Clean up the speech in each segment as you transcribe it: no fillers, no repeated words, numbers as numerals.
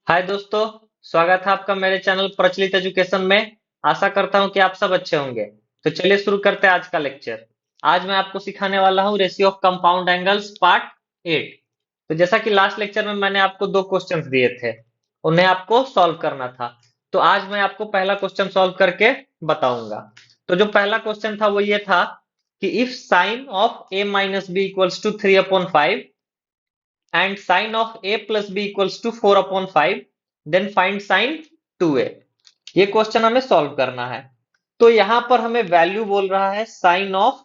हाय दोस्तों। स्वागत है आपका मेरे चैनल प्रचलित एजुकेशन में। आशा करता हूं कि आप सब अच्छे होंगे। तो चलिए शुरू करते हैं आज का लेक्चर। आज मैं आपको सिखाने वाला हूं ratio of compound angles part 8। तो जैसा कि लास्ट लेक्चर में मैंने आपको दो क्वेश्चंस दिए थे, उन्हें आपको सॉल्व करना था। तो आज मैं आपको पहला क्वेश्चन सॉल्व करके बताऊंगा। तो जो पहला क्वेश्चन था वो ये था कि if sine of a minus B equals to 3/5 and sine of a plus b equals to 4/5, then find sin 2a। ये क्वेश्चन हमें सॉल्व करना है। तो यहां पर हमें वैल्यू बोल रहा है साइन ऑफ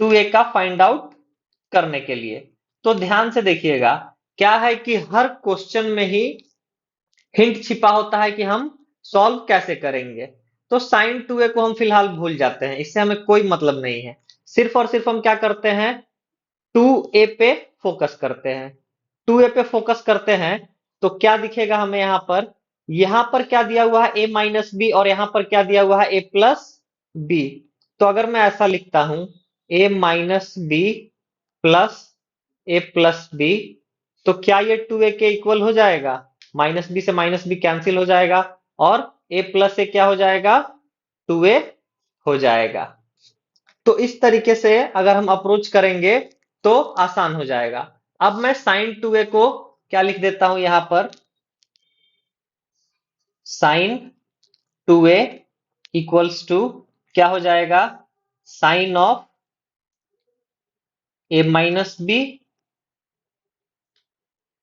2a का फाइंड आउट करने के लिए। तो ध्यान से देखिएगा, क्या है कि हर क्वेश्चन में ही हिंट छिपा होता है कि हम सॉल्व कैसे करेंगे। तो साइन 2a को हम फिलहाल भूल जाते हैं, इससे हमें कोई मतलब नहीं है। सिर्फ और सिर्फ हम क्या करते हैं, 2a पे फोकस करते हैं। 2a पे फोकस करते हैं तो क्या दिखेगा हमें यहां पर क्या दिया हुआ है a माइनस बी, और यहां पर क्या दिया हुआ है a प्लस बी। तो अगर मैं ऐसा लिखता हूं a minus B plus a plus B, तो क्या ये 2a के इक्वल हो जाएगा? माइनस बी से माइनस बी कैंसिल हो जाएगा और a प्लस ए क्या हो जाएगा? 2a हो जाएगा। तो इस तरीके से अगर हम अप्रोच करेंगे तो आसान हो जाएगा। अब मैं साइन 2a को क्या लिख देता हूं यहां पर, साइन 2a इक्वल्स टू क्या हो जाएगा, sine of a minus B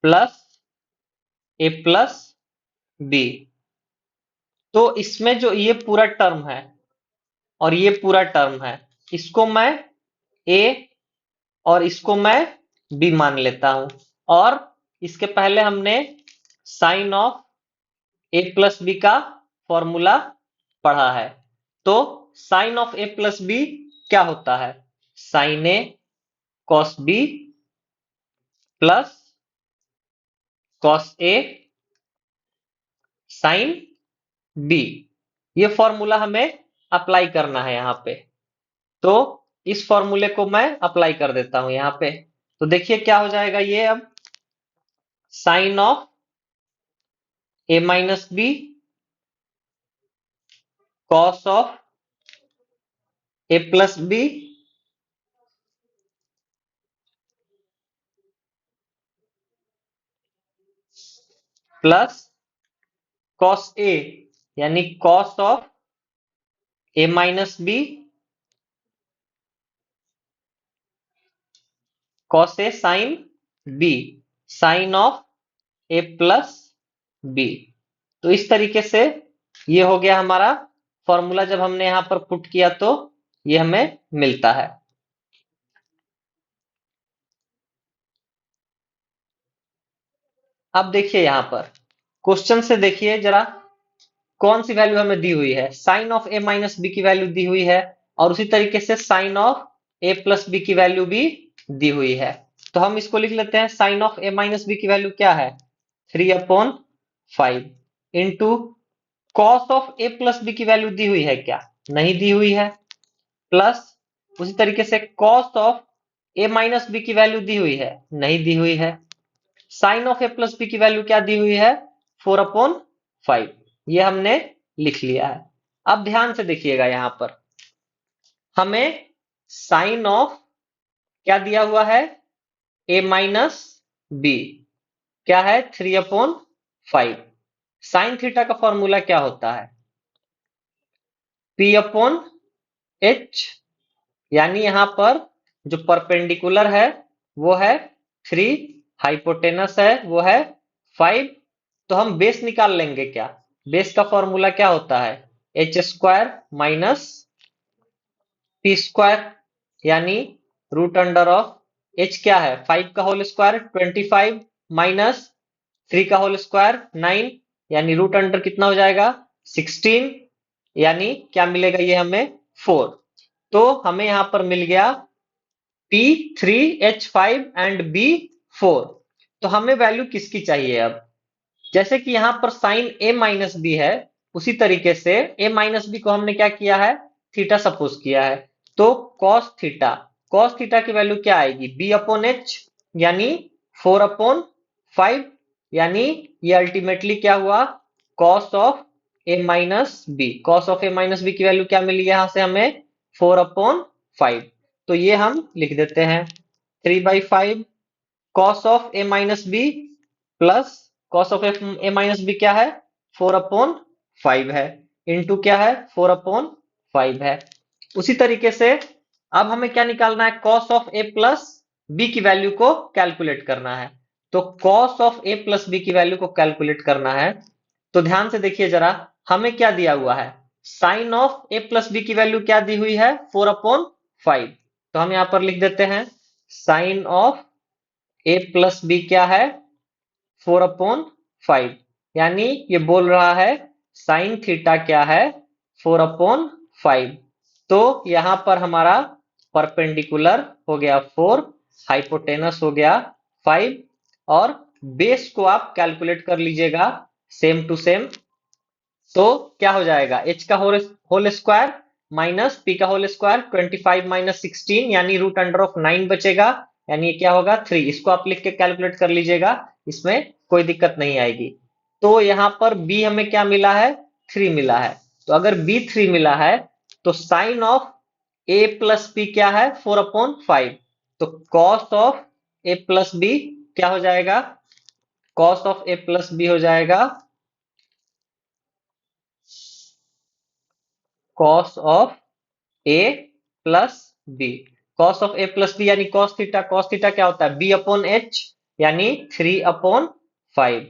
plus a plus B. तो इसमें जो ये पूरा टर्म है और ये पूरा टर्म है, इसको मैं a और इसको मैं b मान लेता हूं। और इसके पहले हमने sine of A plus B का फॉर्मूला पढ़ा है। तो sine of A plus B क्या होता है? Sine A cos B plus cos A sine B. ये फॉर्मूला हमें अप्लाई करना है यहां पे। तो इस फॉर्मूले को मैं अप्लाई कर देता हूं यहां पे। तो देखिए क्या हो जाएगा ये अब, sine of A minus B cos of A plus B plus cos A, यानी cos of A minus B cos A sine B, sine of A plus B. तो इस तरीके से ये हो गया हमारा फॉर्मूला। जब हमने यहां पर पुट किया तो ये हमें मिलता है। अब देखिए यहां पर क्वेश्चन से देखिए जरा, कौन सी वैल्यू हमें दी हुई है? Sine of A minus B की वैल्यू दी हुई है, और उसी तरीके से sine of A plus B की वैल्यू भी दी हुई है। तो हम इसको लिख लेते हैं, sine of A minus B की वैल्यू क्या है? 3/5 into cos of A plus B की वैल्यू दी हुई है क्या? नहीं दी हुई है। प्लस उसी तरीके से cos of A minus B की वैल्यू दी हुई है? नहीं दी हुई है। Sine of A plus B की वैल्यू क्या दी हुई है? 4/5। ये हमने लिख लिया है। अब ध्यान से देखिएगा, यहां पर हमें साइन ऑफ क्या दिया हुआ है? ए माइनस बी क्या है? 3/5। साइन थीटा का फॉर्मूला क्या होता है? P/H, यानी यहां पर जो परपेंडिकुलर है वो है 3, हाइपोटेनस है वो है 5। तो हम बेस निकाल लेंगे क्या? बेस का फॉर्मूला क्या होता है? H square minus P square, यानी रूट अंडर ऑफ एच क्या है? 5 का होल स्क्वायर 25 माइनस 3 का होल स्क्वायर 9, यानी रूट अंडर कितना हो जाएगा? 16, यानी क्या मिलेगा ये हमें? 4। तो हमें यहां पर मिल गया P3H5 एंड B4। तो हमें वैल्यू किसकी चाहिए अब? जैसे कि यहां पर साइन A माइनस बी है, उसी तरीके से A माइनस बी को हमने क्या किया है? थीटा सपोज किया है। तो कॉस थीटा की वैल्यू क्या आएगी? B/H, यानी 4/5 यानी ये अल्टीमेटली क्या हुआ, cos of A minus B. Cos of A minus B की वैल्यू क्या मिली यहां से हमें, 4/5। तो ये हम लिख देते हैं 3/5 cos of A minus B plus cos of A minus B क्या है, 4/5 है, इंटू क्या है, 4/5 है। उसी तरीके से अब हमें क्या निकालना है, cos of A plus B की वैल्यू को कैलकुलेट करना है। तो cos of A plus B की वैल्यू को कैलकुलेट करना है, तो ध्यान से देखिए जरा, हमें क्या दिया हुआ है, sine of A plus B की वैल्यू क्या दी हुई है, 4/5। तो हम यहां पर लिख देते हैं sine of A plus B क्या है, 4/5। यानी ये बोल रहा है साइन थीटा क्या है, 4/5। तो यहां पर हमारा परपेंडिकुलर हो गया 4, हाइपोटेनस हो गया 5, और बेस को आप कैलकुलेट कर लीजिएगा सेम टू सेम। तो क्या हो जाएगा, एच का होल स्क्वायर माइनस पी का होल स्क्वायर, 25 माइनस 16 यानी रूट अंडर ऑफ 9 बचेगा, यानी ये क्या होगा 3। इसको आप लिख के कैलकुलेट कर लीजिएगा, इसमें कोई दिक्कत नहीं आएगी। तो यहां पर बी हमें क्या मिला है, 3 मिला है। तो अगर बी 3 मिला है तो sine of A plus B क्या है, 4/5। तो cos of A plus B क्या हो जाएगा, cos of A plus B हो जाएगा cos of A plus B. Cos of A plus B यानी कॉस थीटा, कॉस थीटा क्या होता है, बी अपॉन एच, यानी 3/5।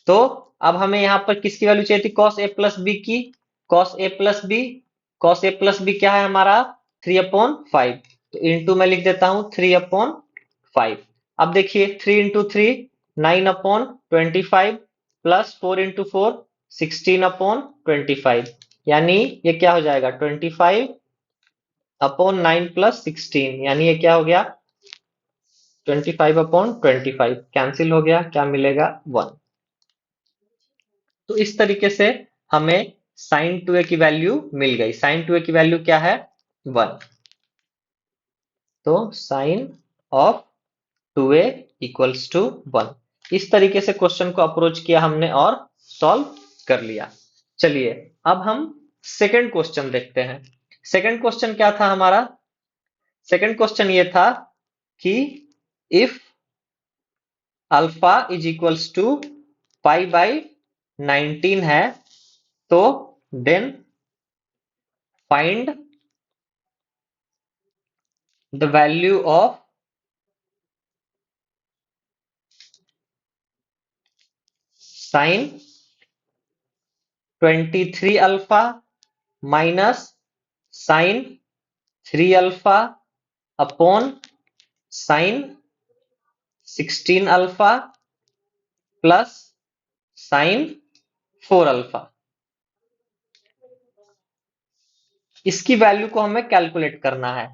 तो अब हमें यहां पर किसकी वैल्यू चाहिए थी, कॉस ए प्लस बी की। Cos A plus B, cos A plus B क्या है हमारा, 3/5। तो इंटू में लिख देता हूं 3/5। अब देखिए 3 इंटू 3 9/25 प्लस 4 इंटू 4 16/25, यानी ये क्या हो जाएगा 25/9 प्लस 16, यानी ये क्या हो गया 25/25, कैंसिल हो गया, क्या मिलेगा 1। तो इस तरीके से हमें साइन 2a की वैल्यू मिल गई। साइन 2a की वैल्यू क्या है, 1। तो sine of 2a equals to 1। इस तरीके से क्वेश्चन को अप्रोच किया हमने और सॉल्व कर लिया। चलिए अब हम सेकंड क्वेश्चन देखते हैं। सेकंड क्वेश्चन क्या था हमारा, सेकंड क्वेश्चन ये था कि if alpha is equals to pi by 19 है, तो then find the value of sine 23 alpha minus sine 3 alpha upon sine 16 alpha plus sine 4 alpha. इसकी वैल्यू को हमें कैलकुलेट करना है।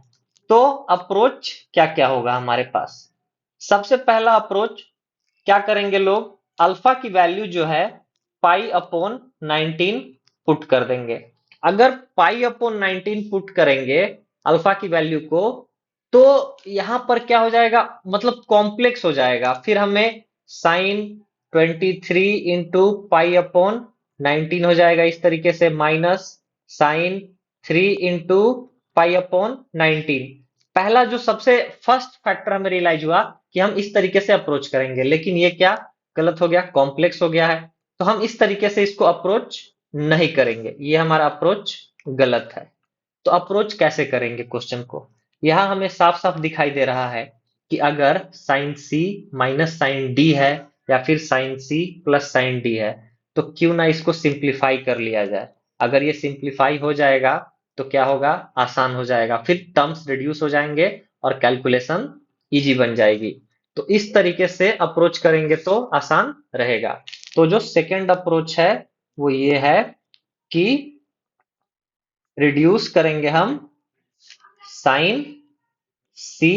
तो अप्रोच क्या क्या होगा हमारे पास, सबसे पहला अप्रोच क्या करेंगे लोग, अल्फा की वैल्यू जो है पाई अपॉन 19 पुट कर देंगे। अगर पाई अपॉन 19 पुट करेंगे अल्फा की वैल्यू को, तो यहां पर क्या हो जाएगा, मतलब कॉम्प्लेक्स हो जाएगा। फिर हमें साइन 23 इंटू पाई अपॉन 19 हो जाएगा इस तरीके से, minus sine 3 into pi upon 19। पहला जो सबसे फर्स्ट फैक्टर हमें रियलाइज हुआ कि हम इस तरीके से अप्रोच करेंगे, लेकिन ये क्या गलत हो गया, कॉम्प्लेक्स हो गया है। तो हम इस तरीके से इसको अप्रोच नहीं करेंगे, ये हमारा अप्रोच गलत है। तो अप्रोच कैसे करेंगे क्वेश्चन को, यहां हमें साफ साफ दिखाई दे रहा है कि अगर sine C minus sine D है या फिर sine C plus sign D है, तो क्यों ना इसको सिंप्लीफाई कर लिया जाए। अगर ये सिंप्लीफाई हो जाएगा तो क्या होगा, आसान हो जाएगा, फिर टर्म्स रिड्यूस हो जाएंगे और कैलकुलेशन इजी बन जाएगी। तो इस तरीके से अप्रोच करेंगे तो आसान रहेगा। तो जो सेकंड अप्रोच है वो ये है कि रिड्यूस करेंगे हम sine C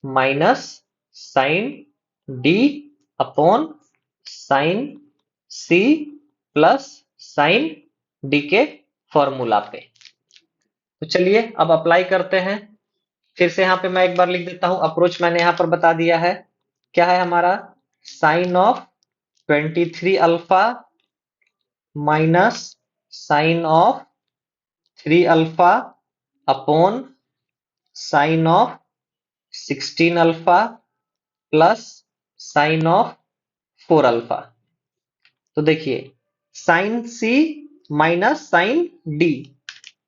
minus sine D upon sine C plus sign D के फॉर्मूला पे। तो चलिए अब अप्लाई करते हैं। फिर से यहाँ पे मैं एक बार लिख देता हूं, अप्रोच मैंने यहाँ पर बता दिया है, क्या है हमारा, sine of 23 alpha minus sine of 3 alpha upon sine of 16 alpha plus sine of 4 alpha. तो देखिए sine C minus sine D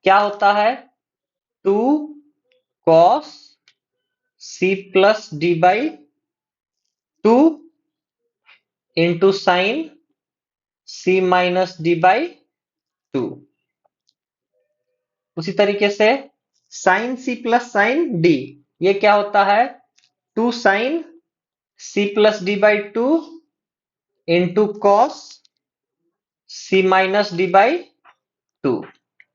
क्या होता है, 2 cos C plus D by 2 into sine C minus D by 2। उसी तरीके से साइन C plus sign डी ये क्या होता है, 2 sine C plus D by 2 into cos C minus D by 2।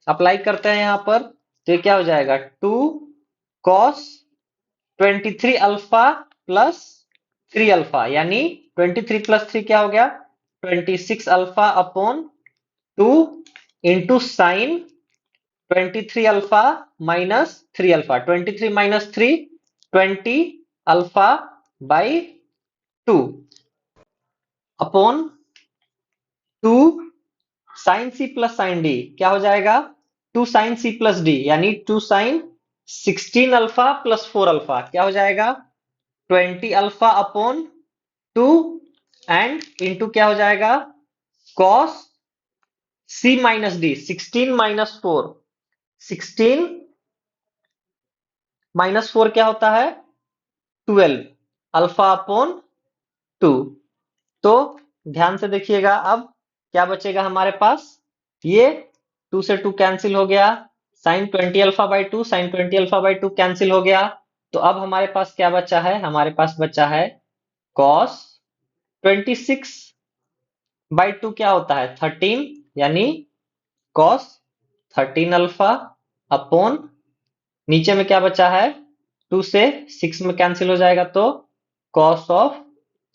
Apply करते हैं यहां पर तो ये क्या हो जाएगा, 2 कॉस 23 अल्फा प्लस 3 अल्फा यानी 23 प्लस 3 क्या हो गया, 26 alpha upon 2 into sine 23 alpha minus 3 alpha, 23 minus 3 20 alpha by 2 upon 2 sine C plus sign D क्या हो जाएगा, 2 साइन सी प्लस डी यानी 2 साइन 16 अल्फा प्लस 4 अल्फा क्या हो जाएगा, 20 अल्फा अपॉन 2 एंड इंटू क्या हो जाएगा, cos C minus D 16 minus 4, 16 minus 4 क्या होता है, 12 अल्फा अपॉन 2। तो ध्यान से देखिएगा अब क्या बचेगा हमारे पास, ये 2 से 2 कैंसिल हो गया, sine 20 alpha by 2 sine 20 alpha by 2 cancel हो गया। तो अब हमारे पास क्या बचा है, हमारे पास बचा है कॉस 26 बाई 2 क्या होता है 13 यानी कॉस 13 अल्फा अपॉन नीचे में क्या बचा है 2 से 6 में कैंसिल हो जाएगा तो कॉस ऑफ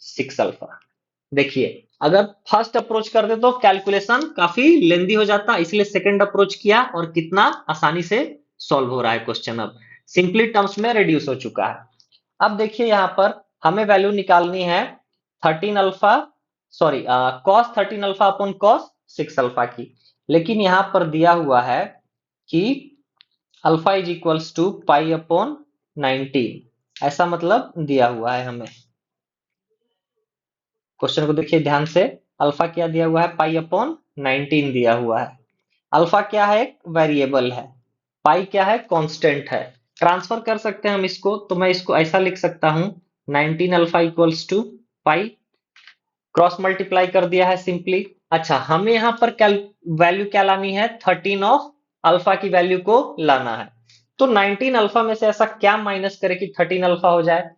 6 अल्फा। देखिए अगर फर्स्ट अप्रोच करते तो कैलकुलेशन काफी लेंदी हो जाता, इसलिए सेकंड अप्रोच किया और कितना आसानी से सॉल्व हो रहा है क्वेश्चन, अब सिंपली टर्म्स में रिड्यूस हो चुका है। अब देखिए यहां पर हमें वैल्यू निकालनी है 13 alpha sorry cos 13 alpha upon cos 6 alpha की, लेकिन यहां पर दिया हुआ है कि alpha is equals to pi upon 19, ऐसा मतलब दिया हुआ है हमें। क्वेश्चन को देखिए ध्यान से, अल्फा क्या दिया हुआ है, पाई अपॉन 19 दिया हुआ है। अल्फा क्या है, वेरिएबल है, पाई क्या है, कांस्टेंट है। ट्रांसफर कर सकते हैं हम इसको, तो मैं इसको ऐसा लिख सकता हूं 19 alpha equals to pi, cross multiply कर दिया है सिंपली। अच्छा हमें यहाँ पर वैल्यू क्या लानी है, 13 ऑफ अल्फा की वैल्यू को लाना है। तो 19 अल्फा में से ऐसा क्या माइनस करे कि 13 अल्फा हो जाए,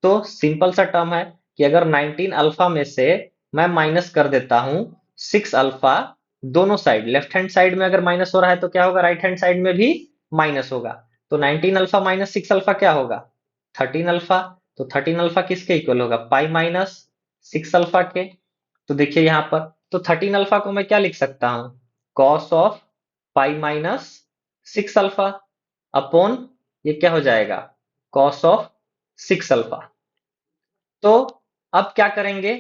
तो सिंपल सा टर्म है कि अगर 19 अल्फा में से मैं माइनस कर देता हूं 6 अल्फा, दोनों साइड लेफ्ट हैंड साइड में अगर माइनस हो रहा है तो क्या होगा, राइट हैंड साइड में भी माइनस होगा। तो 19 अल्फा माइनस 6 अल्फा क्या होगा, 13 अल्फा। तो 13 अल्फा किसके इक्वल होगा, पाई माइनस 6 अल्फा के। तो देखिए यहां पर तो 13 अल्फा को मैं क्या लिख सकता हूं, cos of pi minus 6 alpha upon ये क्या हो जाएगा, कॉस ऑफ 6 अल्फा। तो अब क्या करेंगे,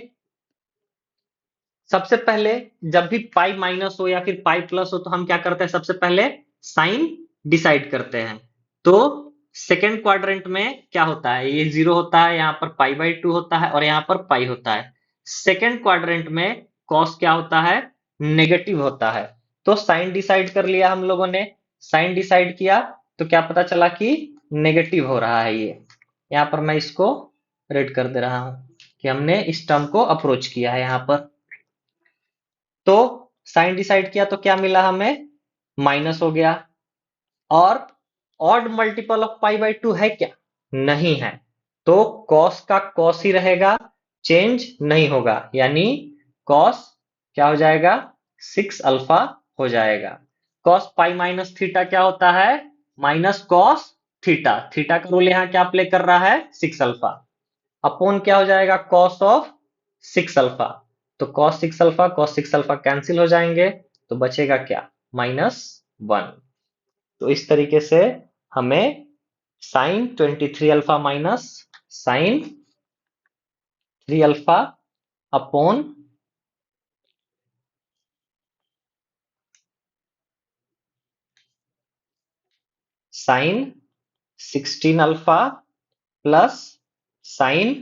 सबसे पहले जब भी पाई माइनस हो या फिर पाई प्लस हो तो हम क्या करते हैं, सबसे पहले साइन डिसाइड करते हैं। तो सेकेंड क्वाड्रेंट में क्या होता है, ये 0 होता है, यहाँ पर पाई बाई 2 होता है और यहाँ पर पाई होता है। सेकेंड क्वाड्रेंट में कॉस क्या होता है, नेगेटिव होता है। तो साइन डिसाइड कर लिया हम लोगों ने, साइन डिसाइड किया तो क्या पता चला कि नेगेटिव हो रहा है ये। यहाँ पर मैं इसको रेड कर दे रहा हूं कि हमने इस टर्म को अप्रोच किया है यहाँ पर। तो साइन डिसाइड किया तो क्या मिला हमें, माइनस हो गया। और odd multiple of pi by 2 है क्या, नहीं है, तो कॉस का कॉस ही रहेगा, चेंज नहीं होगा, यानी कॉस क्या हो जाएगा, 6 अल्फा हो जाएगा। कॉस पाई माइनस थीटा क्या होता है, माइनस कॉस थीटा, थीटा का रूल यहां क्या प्ले कर रहा है, 6 अल्फा अपॉन क्या हो जाएगा, कॉस ऑफ 6 अल्फा। तो कॉस 6 अल्फा कैंसिल हो जाएंगे, तो बचेगा क्या, -1। तो इस तरीके से हमें sine 23 alpha minus sine 3 alpha upon sine 16 alpha plus sine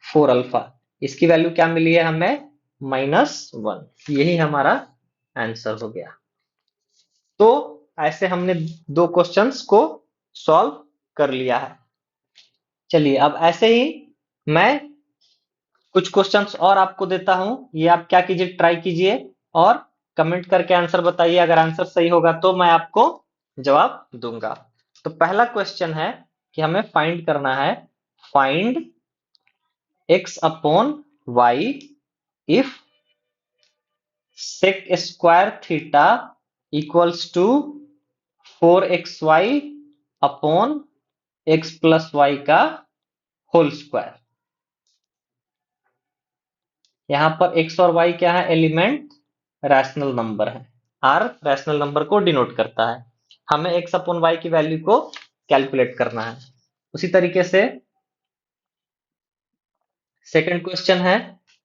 4 alpha. इसकी वैल्यू क्या मिली है हमें? -1। यही हमारा आंसर हो गया। तो ऐसे हमने दो क्वेश्चंस को सॉल्व कर लिया है। चलिए अब ऐसे ही मैं कुछ क्वेश्चंस और आपको देता हूं, ये आप क्या कीजिए, ट्राई कीजिए और कमेंट करके आंसर बताइए। अगर आंसर सही होगा तो मैं आपको जवाब दूंगा। तो पहला क्वेश्चन है कि हमें फाइंड करना है, find x upon y if sec square theta equals to 4xy upon x plus y का होल स्क्वायर। यहां पर x और y क्या है? एलिमेंट रैशनल नंबर है। r रैशनल नंबर को डिनोट करता है। हमें x अपॉन y की वैल्यू को कैलकुलेट करना है। उसी तरीके से सेकंड क्वेश्चन है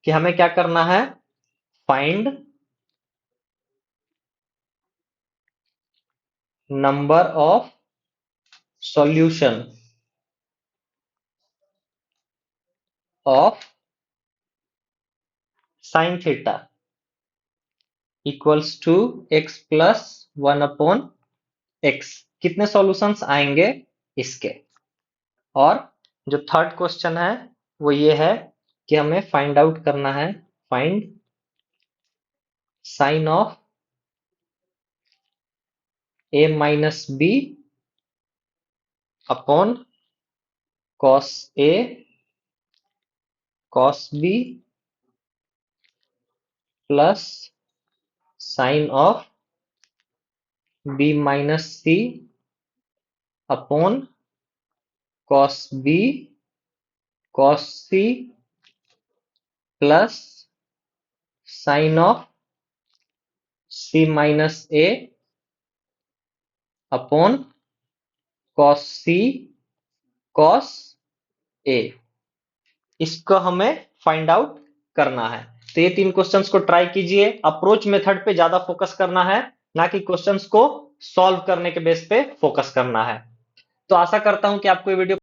कि हमें क्या करना है, find number of solution of sine theta equals to x plus 1 upon x। कितने सॉल्यूशंस आएंगे इसके। और जो थर्ड क्वेश्चन है वो ये है कि हमें फाइंड आउट करना है, find sine of a minus B upon cos a cos b plus sine of b minus c upon cos b cos c plus sine of c minus a upon cos c cos a। इसको हमें find out करना है। तो ये तीन questions को try कीजिए। Approach method पे ज्यादा फोकस करना है, ना कि क्वेश्चंस को सॉल्व करने के बेस पे फोकस करना है। तो आशा करता हूं कि आपको ये वीडियो